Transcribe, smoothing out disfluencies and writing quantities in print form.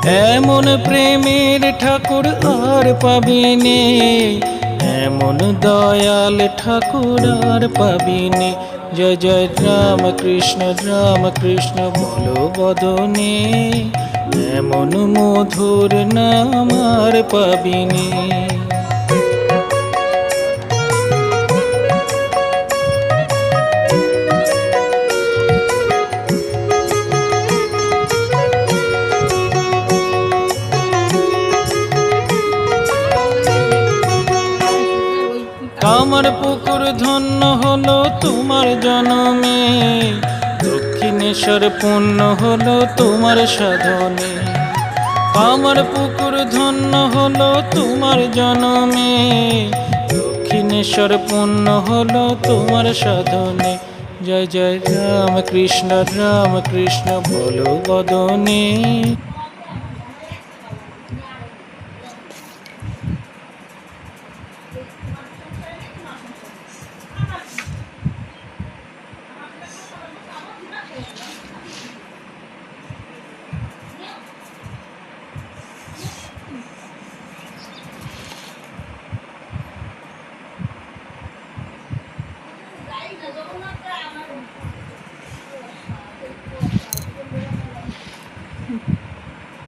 এমন প্রেমের ঠাকুর আর পাবিনে, এমন দয়াল ঠাকুর আর পাবিনে। জয় জয় রাম কৃষ্ণ বলো বদনে, এমন মধুর নাম আর পাবিনে। কামার পুকুর ধন্য হলো তোমার জনমে, দক্ষিণেশ্বর পূর্ণ হলো তোমার সাধনে। কামার পুকুর ধন্য হলো তোমার জনমে, দক্ষিণেশ্বর পূর্ণ হলো তোমার সাধনে। জয় জয় রাম কৃষ্ণ বলো বদনে।